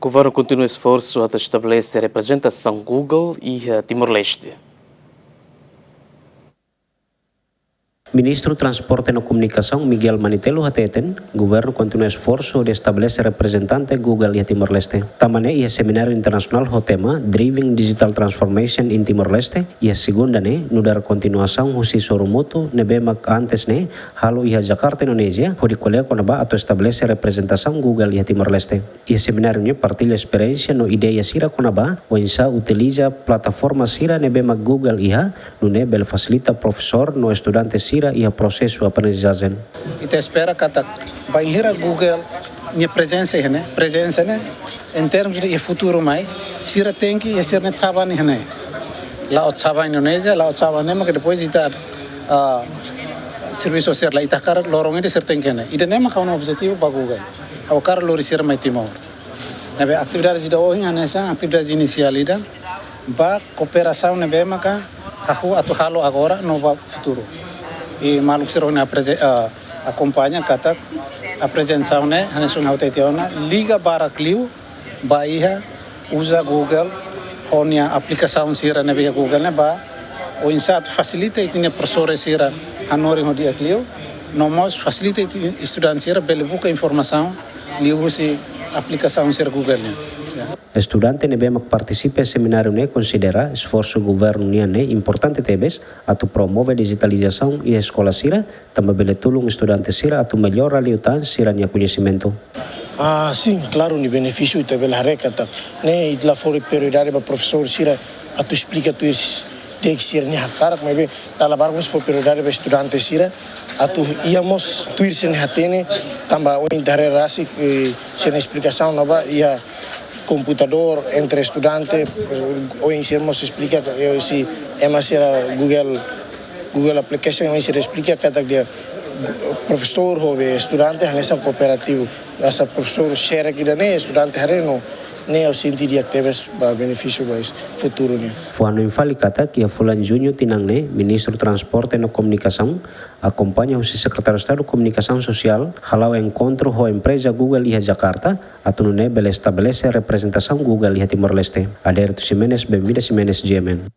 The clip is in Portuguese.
governo continua esforço a estabelecer representação Google e Timor-Leste. Ministro Transporte e Comunicação Miguel Manitelo hateten, governo continua esforço de estabelecer representante Google e Timor-Leste. Tamane ia seminário internacional ho tema Driving Digital Transformation in Timor-Leste ia segunda ne nudar continuação husi sorumuto nebemak antes ne halo ia Jakarta Indonesia ho dikolea konaba atau estabelecer representação Google e Timor-Leste. Ia seminário ne partilha experiência no ideia sira konaba o insa utiliza plataforma sira nebemak Google ia nune bel facilita professor no estudante sira ia processo aprendizagem. Ita espera kata banhira Google minha presença em termos de futuro mai sira tem que ser net saban né lá o saban Indonesia lá o saban né mas depois ita serviço social lá ita cara lorong ini ser tem que né ida nem macam objetivo para Google ao cara lori ser mai Timor nabe atividades ida oh né são atividades inicial ida ba cooperação nabe maka aku atau halo agora no futuro e maluk serona acompanha kata a presença né hanesun hautetiona liga para clio baia usa Google onia aplicação sira na via Google né ba o insat facilita e tinha professores sira hanori ho dia clio nomos facilita estudantes sira bele buka informação li usi aplicação sira Google né. Estudante nebemak participa seminário ne considera esforço governo ne importante tebes atu promove digitalização e escola sira também bele tulung estudante sira atu melhora liutan sira nia conhecimento. Sim, claro, o benefício ita bela recata ne itla fori prioridade para professor sira atu explica tu de que sira nia cara mas bem dala bargos for prioridade para estudante sira atu íamos tuir sen hatene tamba o intare rasi sen explicação nova ia computador entre estudante hoy hicimos explica si emas era Google application hoy se explica kata dia professor ou estudante nessa cooperativo essa professor share que dane estudante hareno ne o sentido actives ba benefício mais futuro ne Fuano infali kata que a Fulan Júnior tinang ne ministro transporte e comunicação acompanha o secretário de Estado de Comunicação Social halau encontro ho empresa Google e Jakarta atau ne bele estabelece representação Google e Timor-Leste. Aderto Ximenes, Bem-vinda Ximenes GMN.